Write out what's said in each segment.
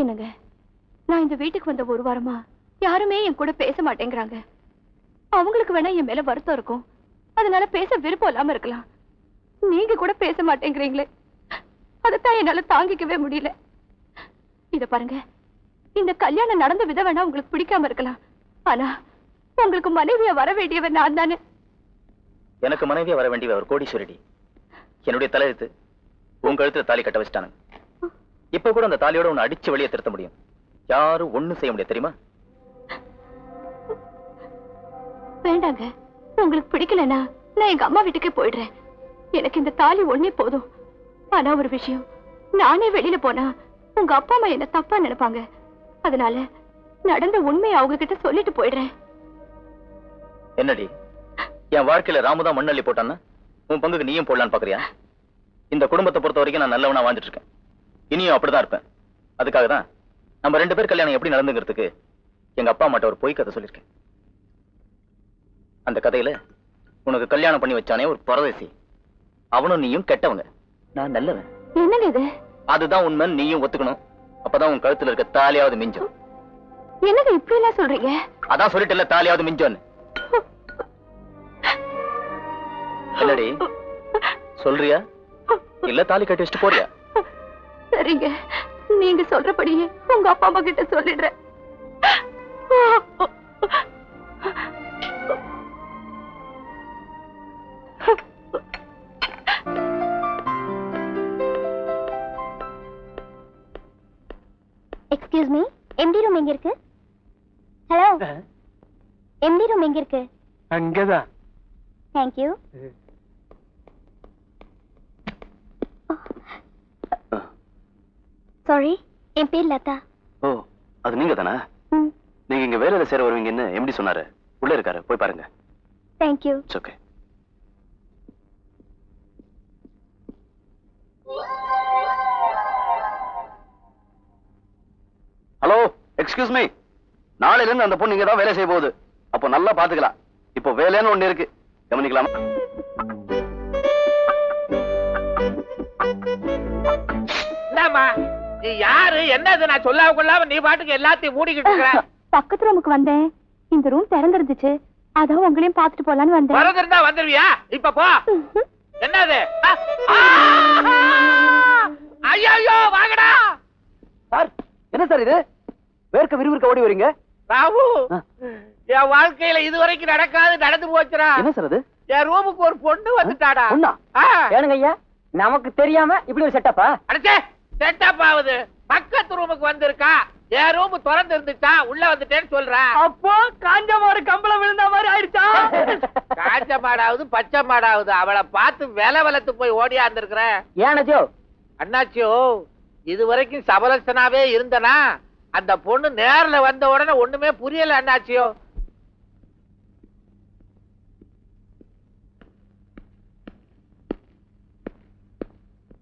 என்னங்க, நான் இந்த வீட்டுக்கு வந்த ஒரு வாரமா யாருமே என் கூட பேச மாட்டேங்கிறாங்க. அவங்களுக்கு வேணா என் மேல வருத்தம் இருக்கும், அதனால பேச விருப்பம் இல்லாம இருக்கலாம். நீங்க கூட பேச மாட்டேங்கிறீங்களே, அதைத்தான் என்னால தாங்கிக்கவே முடியல. இத பாருங்க, இந்த கல்யாணம் நடந்த விதம் வேணா உங்களுக்கு பிடிக்காம இருக்கலாம், ஆனா உங்களுக்கு மனைவியா வர வேண்டியவன் நான் தானே. எனக்கு மனைவியா வர வேண்டியவ ஒரு கோடீஸ்வரடி. என்னுடைய தலையெழுத்து உன் கழுத்துல தாலி கட்ட வச்சிட்டானுங்க. இப்ப கூட அந்த தாலியோட உன்னை அடிச்சு வெளியே திருத்த முடியும், யாரும் ஒண்ணும் செய்ய முடியாது தெரியுமா? வேண்டாங்க, உங்களுக்கு பிடிக்கலன்னா நான் எங்க அம்மா வீட்டுக்கே போயிடுறேன். எனக்கு இந்த தாலி ஒண்ணே போதும். ஆனா ஒரு விஷயம், நானே வெளியில போனா உங்க அப்பா அம்மா என்ன தப்பா நினைப்பாங்க. அதனால நடந்த உண்மையை அவங்க கிட்ட சொல்லிட்டு போயிடுறேன். என்னடி, என் வாழ்க்கையில ராமுதான் மண்ணள்ளி போட்டான்னா உன் பங்குக்கு நீயும் போடலான்னு பாக்குறியா? இந்த குடும்பத்தை பொறுத்த வரைக்கும் நான் நல்லவனா வாழ்ந்துட்டு இருக்கேன், இனியும் அப்படிதான் இருப்பேன். அதுக்காக தான் நம்ம 2 பேர் கல்யாணம் எப்படி நடந்துங்கிறதுக்கு எங்க அப்பா அம்மாட்ட ஒரு பொய் கதை சொல்லியிருக்கேன். அந்த கதையில உனக்கு கல்யாணம் பண்ணி வச்சானே ஒரு பரதேசி, அவனும் நீயும் கெட்டவங்க, நான் நல்லவன். என்னங்க இது? அதுதான் உண்மை, நீயும் ஒத்துக்கணும். அப்பதான் உன் கழுத்துல இருக்க தாலியாவது மிஞ்சும். என்னங்க இப்படி எல்லாம் சொல்றீங்க? அதான் சொல்லிட்டு தாலியாவது மிஞ்சோன்னு. என்னடி சொல்றியா இல்ல தாலி கட்டி வச்சுட்டு போறியா? சரிங்க, நீங்க சொல்றபடியே உங்க அப்பா அம்மா கிட்ட சொல்லிடுறேன். எக்ஸ்கியூஸ் மீ, எம்டி ரூம் எங்க இருக்கு? ஹலோ, எம்டி ரூம் எங்க இருக்கு? அங்கதான். Thank you. சாரி, என் பேர் லதா. ஓ, அது நீங்க தானா? நீங்க இங்க வேலையில சேர வருவீங்கன்னு எம்டி சொன்னாரு. உள்ள இருக்காரு, போய் பாருங்க. Thank you. It's okay. Hello, excuse me. நாளையில இருந்து அந்த பொண்ணு இங்க தான் வேலை செய்ய போகுது. அப்போ நல்லா பாத்துக்கலாம். இப்போ வேலைன்னு ஒண்ணு இருக்கு, கவனிக்கலாமா? நீ யாரு, என்னது நான் சொல்லாம கொள்ளாம நீ பாட்டுக்கு எல்லாத்தையும் மூடிக்கிட்டு இருக்கிற? பக்கத்து ரூமுக்கு வந்தேன், இந்த ரூம் திறந்துருந்துச்சு, அதான் உங்களையும் பாத்துட்டு போலான்னு வந்தேன். திறந்திருந்தா வந்துருவியா? இப்ப போ. என்னது? ஐயோ, வாங்கடா. சார், என்ன சார் இது? வேர்க்க விறுவிறுக்க ஓடி வரீங்க? ராவு, என் வாழ்க்கையில இதுவரைக்கும் நடக்காது நடந்து போச்சுடா. என்ன சார் அது? என் ரூமுக்கு ஒரு பொண்ணு வந்துட்டாடா. ஏனுங்க ஐயா, நமக்கு தெரியாம இப்படி ஒரு செட்டப்பா? அடச்சே, செட்டப் ஆகுது. பக்கத்து ரூமுக்கு வந்திருக்கா, என் ரூம் திறந்து இருந்துச்சா, உள்ள வந்துட்டேன்னு சொல்றேன். அப்போ காஞ்ச மாடு கம்பளம் விழுந்த மாதிரி ஆயிடுச்சா? காஞ்ச மாடாவது பச்சை மாடாவது அவளை பார்த்து விலை வளர்த்து போய் ஓடியாந்து இருக்கிறேன். ஏனஜோ அண்ணாச்சியோ, இது வரைக்கும் சபலசனாவே இருந்தனா, அந்த பொண்ணு நேர்ல வந்த உடனே ஒண்ணுமே புரியல அண்ணாச்சியோ.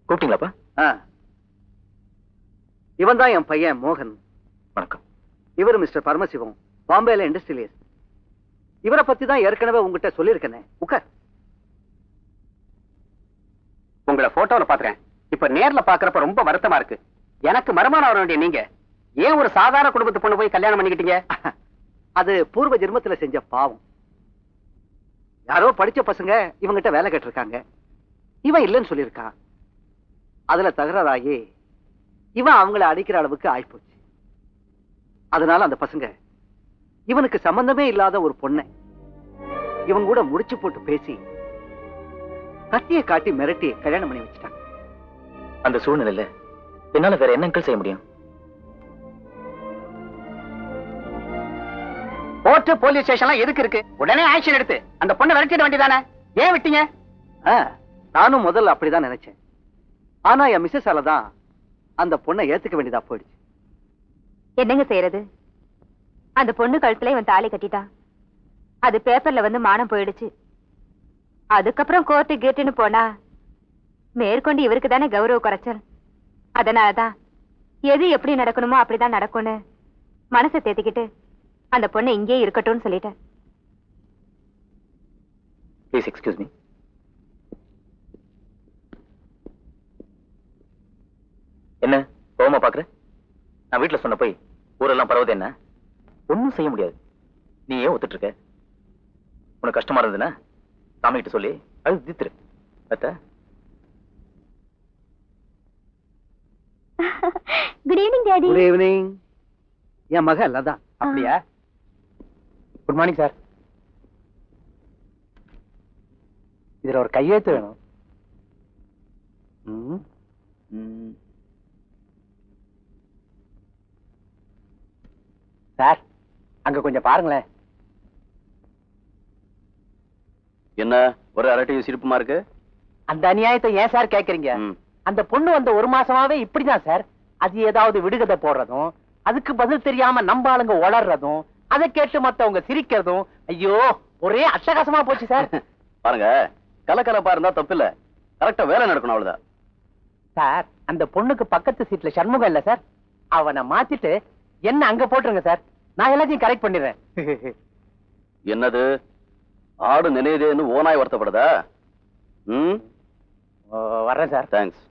கூப்பிட்டீங்களாப்பா? இவன் தான் என் பையன் மோகன். வணக்கம். இவர் மிஸ்டர் பரமசிவம், பாம்பேல இண்டஸ்ட்ரியலிஸ்ட். இவரை பத்தி தான் ஏற்கனவே உங்ககிட்ட சொல்லியிருக்கேனே. உட்கார். உங்களை போட்டோல பாக்குறேன், இப்ப நேர்ல பாக்குறப்ப ரொம்ப வருத்தமா இருக்கு. எனக்கு மருமகன் வர வேண்டிய நீங்க ஏன் ஒரு சாதாரண குடும்பத்து பொண்ணு போய் கல்யாணம் பண்ணிக்கிட்டீங்க? அது பூர்வ ஜென்மத்துல செஞ்ச பாவம். யாரோ படிச்ச பசங்க இவங்கிட்ட வேலை கேட்டிருக்காங்க, இவன் இல்லைன்னு சொல்லியிருக்கான். அதுல தகராறாகி இவன் அவங்கள அடிக்கிற அளவுக்கு ஆயிப்போச்சு. அதனால அந்த பசங்க இவனுக்கு சம்பந்தமே இல்லாத ஒரு பொண்ணை இவன் கூட முடிச்சு போட்டு பேசி கத்தியை காட்டி மிரட்டி கல்யாணம் பண்ணி வச்சுட்டாங்க. அந்த சூழ்நிலையில என்னால வேற என்ன செய்ய முடியும்? கோர்ட் போலீஸ் ஸ்டேஷன்லாம் எதுக்கு இருக்கு? உடனே ஆக்ஷன் எடுத்து அந்த பொண்ணை விரட்டிட வேண்டியதானே, ஏன் விட்டீங்க? நானும் முதல்ல அப்படிதான் நினைச்சேன். ஆனா என் மிஸ்ஸஸால தான் அந்த பொண்ணை ஏத்துக்க வேண்டியதா போயிடுச்சு. என்னங்க செய்யறது? அந்த பொண்ணு கழுத்துல இவன் தாலி கட்டிட்டான், அது பேப்பர்ல வந்து மானம் போயிடுச்சு. அதுக்கப்புறம் கோர்ட்டு கேட்டுன்னு போனா மேற்கொண்டு இவருக்கு தானே கௌரவ குறைச்சல். அதனாலதான் எது எப்படி நடக்கணுமோ அப்படிதான் நடக்கும்னு மனசை தேத்திக்கிட்டு அந்த பொண்ணை இங்கே இருக்கட்டும்னு சொல்லிட்டேன். Please excuse me. என்ன கோவமா பாக்குற? நான் வீட்டுல சொன்ன போய் ஊரெல்லாம் பரவுது என்ன? ஒண்ணும் செய்ய முடியாது. நீ ஏன் ஒத்துட்டு இருக்க? உனக்கு கஷ்டமா இருந்ததுன்னா சாமி கிட்ட சொல்லி அது தீத்துரு. அத்த good evening daddy. Good evening. என் மக லதா. அப்படியா? Good morning sir. இதுல ஒரு கையெழுத்து வேணும். சார் அங்க கொஞ்சம் பாருங்களேன். என்ன ஒரு அரட்டையும் சிரிப்புமா இருக்கு? அந்த அநியாயத்தை ஏன் சார் கேக்குறீங்க? அந்த பொண்ணு வந்த ஒரு மாசமாவே இப்படிதான் சார். அது ஏதாவது விடுகதை போடுறதும், அதுக்கு பதில் தெரியாம நம்ம ஆளுங்க உளறதும், அதை கேட்டு மத்தவங்க சிரிக்கிறதும், ஐயோ ஒரே அட்டகாசமா போச்சு சார். பாருங்க, கலக்கலப்பா இருந்தா தப்பு இல்ல, கரெக்டா வேலை நடக்கணும் அவ்வளவுதான். சார் அந்த பொண்ணுக்கு பக்கத்து சீட்ல சண்முகம் இல்ல சார், அவனை மாத்திட்டு என்ன அங்க போட்டுருங்க சார். நான் எல்லாத்தையும் கரெக்ட் பண்ணிடுறேன். என்னது ஆடு நினைதேன்னு ஓனாய் வருத்தப்படுதா? வர்றேன் சார். தேங்க்ஸ்.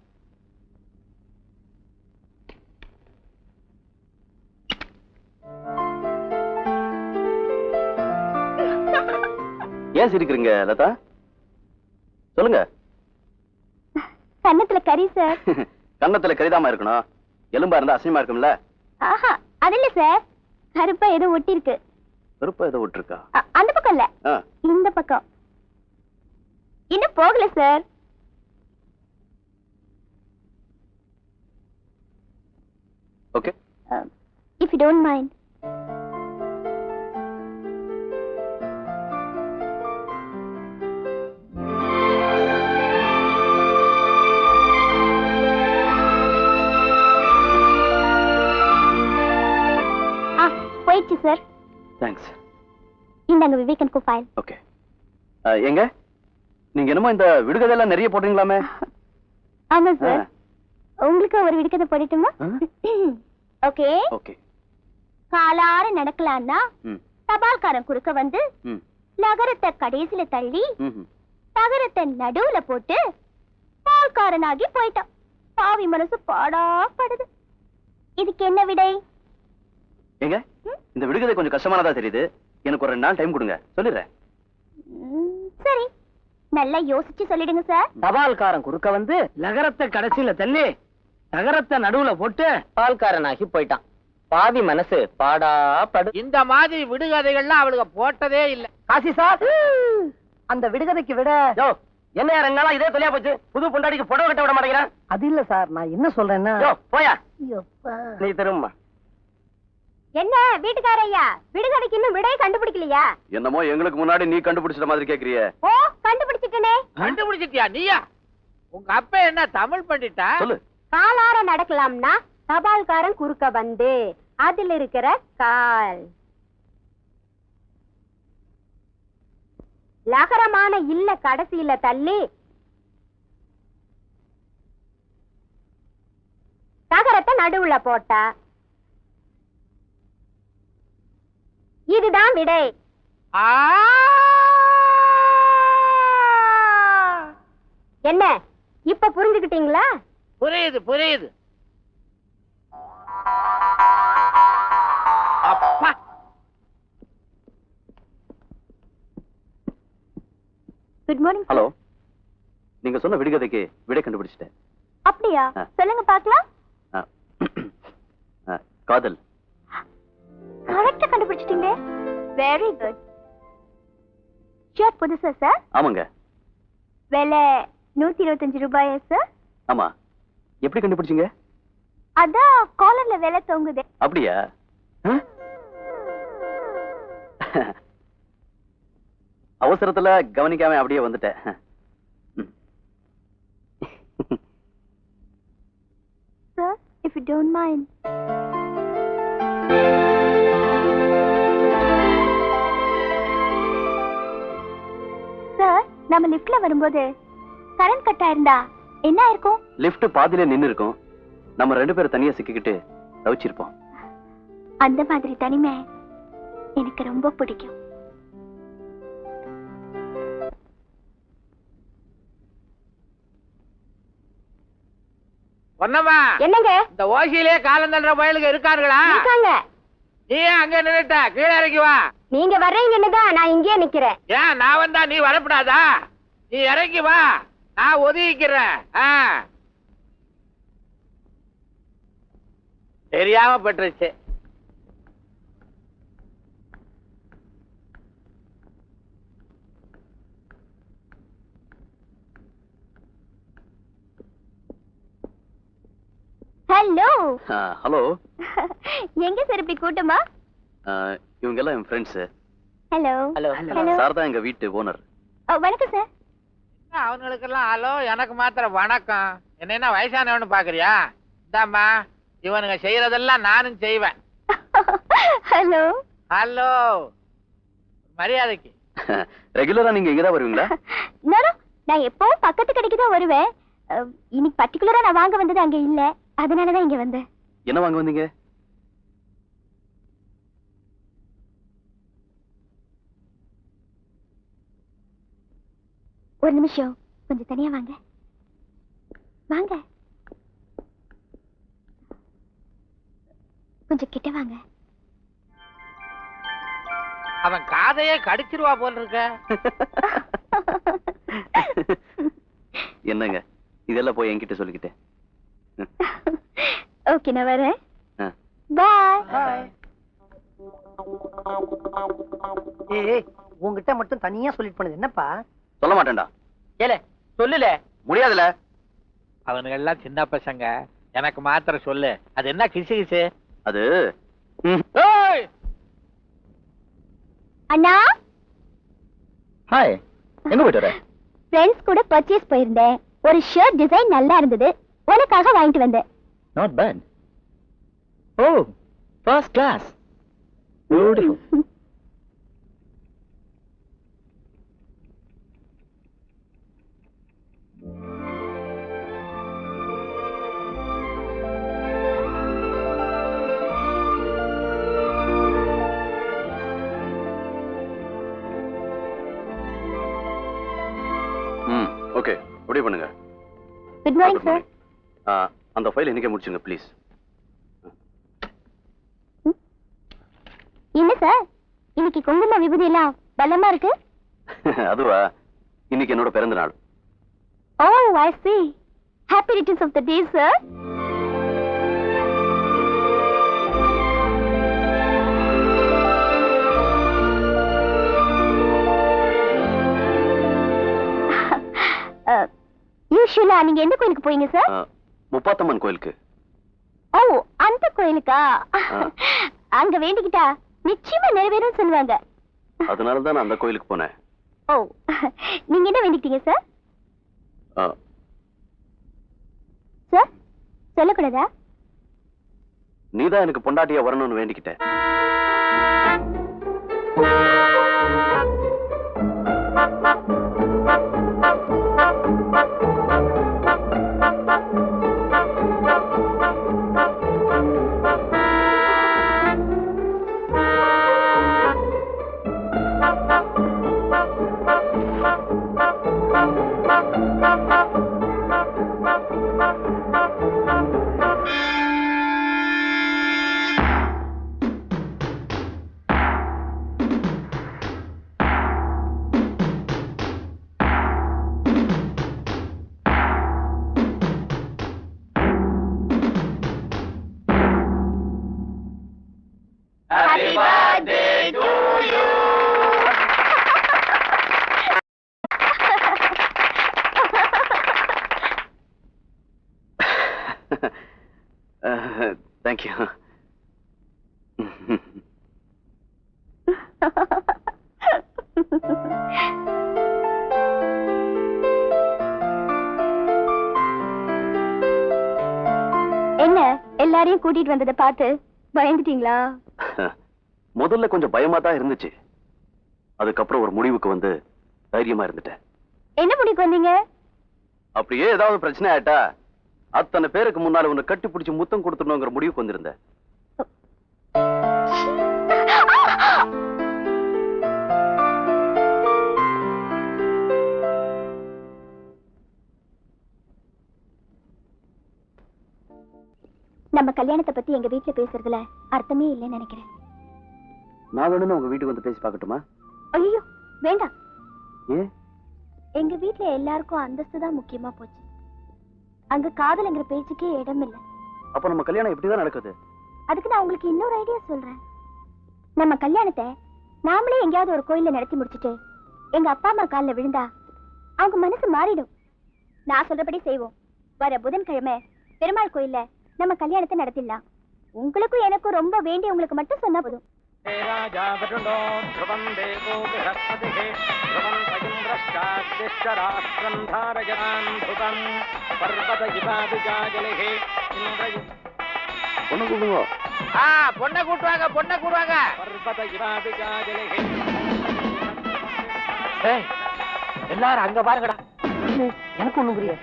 ஏன் சிரிக்கிறீங்க லதா? சொல்லுங்க. கன்னத்துல கறி சார். கன்னத்துல கரிதாமா இருக்கணும், எலும்பா இருந்தா அசிங்கமா இருக்கும்ல. ஆஹா அது இல்ல சார், கருப்பா ஏதோ ஒட்டி இருக்கு. கருப்பா ஏதோ விட்டுருக்கா? அந்த பக்கம் இல்ல, இந்த பக்கம். இன்னும் போகல sir. Okay. If you don't mind. போயிடுச்சு சார். தேங்க்ஸ். இந்தாங்க விவேகன் கோ ஃபைல். ஓகே. எங்க நீங்க என்னமோ இந்த விடுகதை எல்லாம் நிறைய போடுறீங்களாமே? ஆமா சார். உங்களுக்கு ஒரு விடுகதை போடட்டுமா? ஓகே. ஓகே. காலார நடக்கலாம்னா தபால்காரன் குறுக்க வந்து நகரத்தை கடைசில தள்ளி நகரத்தை நடுவுல போட்டு பால்காரனாகி போயிட்டான். பாவி மனசு பாடா படுது. இதுக்கு என்ன விடை? எங்க இந்த விடுகதை கொஞ்சம் கஷ்டமானதா தெரியுது, எனக்கு ஒரு 2 நாள் டைம் கொடுங்க, சொல்லிடுறேன். சரி, நல்லா யோசிச்சு சொல்லிடுங்க சார். தபால்காரன் குறுக்க வந்து நகரத்தை கடைசியில தள்ளி நகரத்தை நடுவுல போட்டு பால்காரனாகி போயிட்டான். பாவி மனசு பாடா படு. இந்த மாதிரி விடுகதைகள்லாம் அவளுக்கு போட்டதே இல்ல. காசி சார், அந்த விடுகதைக்கு விட என்ன 2 நாளா இதே தொலையா போச்சு. புது பொண்டாடிக்கு புடவை கட்ட விட மாட்டேங்கிறான். அது இல்ல சார், நான் என்ன சொல்றேன்னா போயா நீ திரும்ப. என்ன வீட்டுக்காரையா, விடுகதைக்கு இன்னும் விடையை கண்டுபிடிக்கலையா? என்னமோ எங்களுக்கு முன்னாடி நீ கண்டுபிடிச்சிட்ட மாதிரி கேக்குறிய. ஓ கண்டுபிடிச்சிட்டனே. கண்டுபிடிச்சிட்டியா நீயா? உங்க அப்பா என்ன தமிழ் பண்ணிட்டா? சொல்லு. காலார நடக்கலாம்னா தபால்காரன் குறுக்க வந்து அதில் இருக்கிற கால் லகரமான இல்ல கடைசியில தள்ளி நகரத்தை நடுவுல போட்டா. இதுதான் விடை. என்ன இப்ப புரிஞ்சுக்கிட்டீங்களா? புரியுது புரியுது. அப்பா குட் மார்னிங். ஹலோ, நீங்க சொன்ன விடுகதைக்கு விடை கண்டுபிடிச்சிட்டேன். அப்படியா? சொல்லுங்க பாக்கலாம். காதல். கரெக்ட்டா கண்டுபிடிச்சிட்டீங்க. Very good. ஷர்ட் புதுசா சார்? ஆமாங்க. விலை 125 ரூபாயா சார்? ஆமா. எப்படி கண்டுபிடிச்சீங்க? அதான் காலர்ல விலை தொங்குது. அப்படியா? அவசரத்துல கவனிக்காம அப்படியே வந்துட்டேன். Sir, if you don't mind. Sir, நம்ம லிஃப்ட்ல வரும்போது கரண்ட் கட் ஆயிருந்தா என்ன இருக்கும்? லிஃப்ட் பாதியில நின்னு இருக்கும், நம்ம 2 பேரும் தனியா சிக்கிக்கிட்டு தவிச்சிருப்போம். அந்த மாதிரி தனிமை எனக்கு ரொம்ப பிடிக்கும். பொன்னம்மா, என்னங்க இந்த ஓசியிலே காலம் தள்ளுற பயலுக்கு இருக்காருங்களா? இருக்காங்க. நீ ஏன் அங்க நின்னுட்ட? கீழே இறங்கி வா. நீங்க வர்றீங்கன்னு தான் நான் இங்கேயே நிக்கிறேன். ஏன் நான் வந்தா நீ வரப்படாதா? நீ இறங்கி வா, நான் ஒதுக்கிக்கிறேன். தெரியாம பட்டுருச்சு. ஹலோ. ஹலோ. எங்க சார் இப்படி கூட்டமா? இவங்க எல்லாம் என் ஃப்ரெண்ட்ஸ். ஹலோ. ஹலோ. சார் தான் எங்க வீட்டு ஓனர். வணக்கம் சார். அவனுக்கெல்லாம் ஹலோ, எனக்கு மாத்திரம் வணக்கம். என்ன வயசானவனு பாக்குறியா? இந்தாம்மா, இவனுங்க செய்யறதெல்லாம் நானும் செய்வேன். ஹலோ. ஹலோ, மரியாதைக்கு. ரெகுலரா நீங்க இங்கதான் வருவீங்களா? நான் எப்பவும் பக்கத்து கடைக்கு தான் வருவேன். இன்னைக்கு பர்டிகுலரா நான் வாங்க வந்தது அங்க இல்ல, அதனாலதான் இங்க வந்தேன். என்ன வாங்க வந்தீங்க? ஒரு நிமிஷம், கொஞ்சம் தனியா வாங்க. வாங்க, கொஞ்சம் கிட்ட வாங்க. அவன் காதையே கடிச்சிருவா போல் இருக்க. என்னங்க இதெல்லாம் போய் என்கிட்ட சொல்லிக்கிட்டேன். ஓகே, நான் வரேன். பாய். ஏய், உன்கிட்ட மட்டும் தனியா சொல்லிட்டு போனது என்னப்பா? சொல்ல மாட்டேன்டா. ஏல சொல்லுல. முடியாதுல. அவனுங்க எல்லாம் சின்ன பசங்க, எனக்கு மாத்திரம் சொல்லு. அது என்ன கிசு கிசு? அது அண்ணா. ஹாய். எங்க போயிட்டு வர? ஃப்ரெண்ட்ஸ் கூட பர்ச்சேஸ் போயிருந்தேன். ஒரு ஷர்ட் டிசைன் நல்லா இருந்தது, உனக்காக வாங்கிட்டு வந்தேன். Not bad. Oh, first class. Beautiful. Okay, முடிவு பண்ணுங்க. Good morning sir. அந்த ஃபைல் இன்னைக்கே முடிச்சுங்க ப்ளீஸ். என்ன சார், இன்னைக்கு குங்கும விபூதி எல்லாம் பலமா இருக்கு? அதுவா, இன்னைக்கு என்னோட பிறந்த நாள். ஓ, ஐ see. Happy returns of the day, sir. யூஷுவலா நீங்க எந்த கோயிலுக்கு போறீங்க சார்? முப்பாத்தம்மன் கோயிலுக்கு. ஓ, அந்த கோயிலுக்கா? அங்க வேண்டிக்கிட்டா நிச்சயமா நிறைவேறும் சொல்லுவாங்க. அதனால தான் நான் அந்த கோயிலுக்கு போனேன். ஓ, நீங்க என்ன வேண்டிக்கிட்டீங்க சார்? சார், சொல்லக்கூடாதா? நீதான் எனக்கு பொண்டாட்டியா வரணும்னு வேண்டிக்கிட்டேன். Happy birthday to you. Thank you. என்ன எல்லாரையும் கூட்டிட்டு வந்ததை பார்த்து பயந்துட்டீங்களா? முதல்ல கொஞ்சம் பயமா தான் இருந்துச்சு. அதுக்கப்புறம் ஒரு முடிவுக்கு வந்து தைரியமா இருந்துட்டேன். என்ன முடிவுக்கு வந்தீங்க? அப்படியே ஏதாவது பிரச்சனை ஆயிட்டா அத்தனை பேருக்கு முன்னால உன்னை கட்டி பிடிச்சு முத்தம் கொடுத்துடணுங்கிற முடிவுக்கு வந்திருந்தேன். நம்ம கல்யாணத்தை பத்தி எங்க வீட்டுல பேசுறதுல அர்த்தமே இல்லைன்னு நினைக்கிறேன். நான் வேணும்னு உங்க வீட்டுக்கு வந்து பேசி பார்க்கட்டுமா? ஐயோ வேண்டாம். ஏன்? எங்க வீட்டுல எல்லாருக்கும் அந்தஸ்து தான் முக்கியமா போச்சு. அங்க காதல்ங்கிற பேச்சுக்கே இடம் இல்லை. அப்ப நம்ம கல்யாணம் இப்படிதான் நடக்குது. அதுக்கு நான் உங்களுக்கு இன்னொரு ஐடியா சொல்றேன். நம்ம கல்யாணத்தை நாமளே எங்கேயாவது ஒரு கோயில்ல நடத்தி முடிச்சிட்டு எங்க அப்பா அம்மா காலில் விழுந்தா அவங்க மனசு மாறிடும். நான் சொல்றபடி செய்வோம். வர புதன்கிழமை பெருமாள் கோயில்ல நம்ம கல்யாணத்தை நடத்திடலாம். உங்களுக்கும் எனக்கும் ரொம்ப வேண்டிய உங்களுக்கு மட்டும் சொன்னா போதும். பொண்ணை கூட்டுவாங்க, பொண்ணை கூடுவாங்க. எல்லாரும் அங்க பாருங்கடா. எனக்கு ஒண்ணும் புரியாது.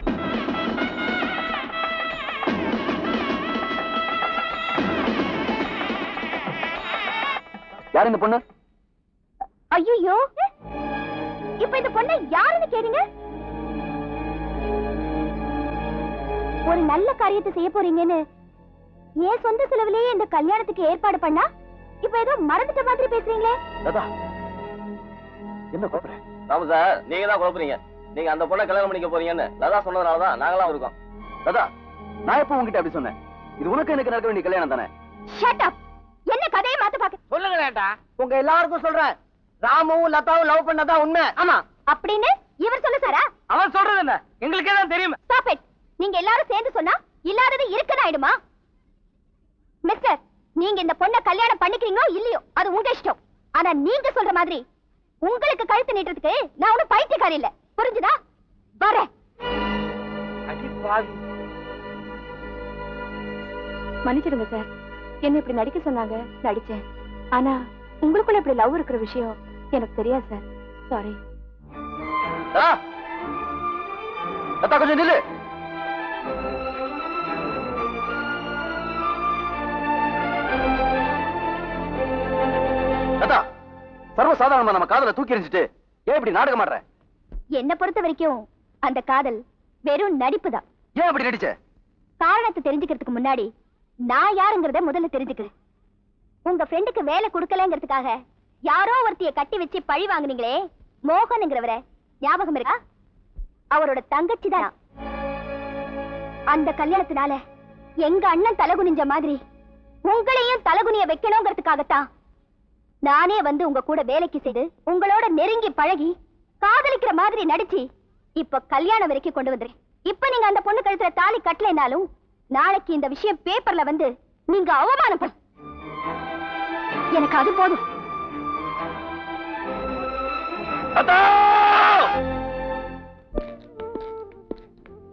யார் இந்த பொண்ணு? ஐயோ, இப்ப இந்த பொண்ணை யாருன்னு கேறீங்க? ஒரு நல்ல காரியத்தை செய்ய போறீங்கன்னு ஏன் சொந்த செலவுலயே இந்த கல்யாணத்துக்கு ஏற்பாடு பண்ணா இப்ப ஏதோ மறந்துட்ட மாதிரி பேசுறீங்களே. என்ன குழப்பற? ராமு சார், நீங்க தான் குழப்பறீங்க. நீங்க அந்த பொண்ணை கல்யாணம் பண்ணிக்க போறீங்கன்னு லதா சொன்னதுனாலதான் நாங்களாம் இருக்கோம். லதா, நான் எப்ப உங்ககிட்ட அப்படி சொன்னேன்? இது உனக்கு எனக்கு நடக்க வேண்டிய கல்யாணம் தானே? Shut up. என்ன கதையை மாத்த பாக்க சொல்லுங்களேன்டா. உங்க எல்லாருக்கும் சொல்றேன், ராமுவும் லதாவும் லவ் பண்ணதா உண்மை. ஆமா அப்படின்னு இவர் சொல்ல சாரா? அவன் சொல்றது என்ன எங்களுக்கே தான் தெரியும். Stop it. நீங்க எல்லாரும் சேர்ந்து சொன்னா இல்லாதது இருக்கதா ஆயிடுமா? மிஸ்டர், நீங்க இந்த பொண்ணை கல்யாணம் பண்ணிக்கிறீங்களோ இல்லையோ அது உங்க இஷ்டம். ஆனா நீங்க சொல்ற மாதிரி உங்களுக்கு கழுத்து நீட்டுறதுக்கு நான் ஒன்னும் பைத்தியக்காரி இல்ல. புரிஞ்சுதா? வரேன். மன்னிச்சிடுங்க சார், என்ன இப்படி நடிக்க சொன்னாங்க, நடிச்சேன். ஆனா உங்களுக்குள்ள இப்படி லவ் இருக்கிற விஷயம் எனக்கு தெரியாது சார். சாரி. லதா, கொஞ்சம் நில்லு. லதா, சர்வசாதாரணமா நம்ம காதலை தூக்கி எறிஞ்சிட்டு ஏன் இப்படி நாடகம் ஆடுற? என்ன பொறுத்த வரைக்கும் அந்த காதல் வெறும் நடிப்பு தான். ஏன் அப்படி நடிச்ச? காரணத்தை தெரிஞ்சுக்கிறதுக்கு முன்னாடி நான் யாருங்கிறத முதல்ல தெரிஞ்சுக்கிறேன். உங்க ஃப்ரெண்டுக்கு வேலை கொடுக்கலங்கிறதுக்காக யாரோ ஒருத்திய கட்டி வச்சு பழி வாங்குனீங்களே, மோகன்ங்கிறவரை ஞாபகம் இருக்கா? அவரோட தங்கச்சி தான். அந்த கல்யாணத்தினால எங்க அண்ணன் தலகுனிஞ்ச மாதிரி உங்களையும் தலகுனிய வைக்கணுங்கிறதுக்காகத்தான் நானே வந்து உங்க கூட வேலைக்கு செய்து உங்களோட நெருங்கி பழகி காதலிக்கிற மாதிரி நடிச்சு இப்ப கல்யாணம் வரைக்கும் கொண்டு வந்துறேன். இப்ப நீங்க அந்த பொண்ணு கழுத்துல தாலி கட்டலைனாலும் நாளைக்கு இந்த விஷயம் பேப்பர்ல வந்து நீங்க அவமானப்படும். எனக்கு அது போதும்.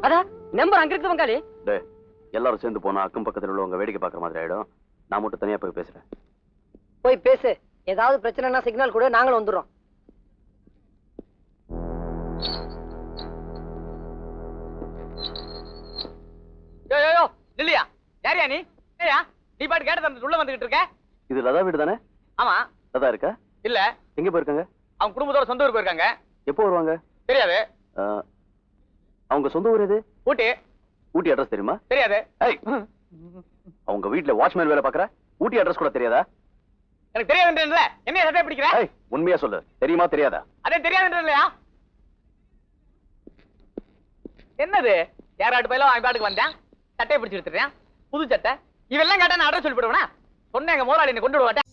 அதான் நம்பர் அங்க இருக்கு பங்காளி. எல்லாரும் சேர்ந்து போனா அக்கம் பக்கத்துல உள்ளவங்க வேடிக்கை பாக்குற மாதிரி ஆயிடும். நான் மட்டும் தனியா போய் பேசுறேன். போய் பேசு. ஏதாவது பிரச்சனைனா சிக்னல் கூட, நாங்களும் வந்துடுறோம். இல்லையா யாரியா நீ? ஏயா நீ பாட்டு கேட்ட தந்து உள்ள வந்துகிட்டு இருக்க? இது லதா வீடு தானே? ஆமா. லதா இருக்கா? இல்ல. எங்க போயிருக்காங்க? அவங்க குடும்பத்தோட சொந்த ஊர் போயிருக்காங்க. எப்போ வருவாங்க? தெரியாது. அவங்க சொந்த ஊர் எது? ஊட்டி. ஊட்டி அட்ரஸ் தெரியுமா? தெரியாது. அவங்க வீட்டுல வாட்ச்மேன் வேலை பாக்குற, ஊட்டி அட்ரஸ் கூட தெரியாதா? எனக்கு தெரியாதுன்றல என்ன சட்டை பிடிக்கிற? உண்மையா சொல்லு, தெரியுமா தெரியாதா? அதே தெரியாதுன்றலையா? என்னது யாராட்டு பையில அவன் பாட்டுக்கு வந்தேன், சட்டையை பிடிச்சி எடுத்துறேன், புது சட்டை. இவெல்லாம் கேட்டா நான் அட்ரஸ் சொல்லி போடுவேனா? சொன்ன எங்க முதலாளி என்ன கொண்டு விட மாட்டேன்.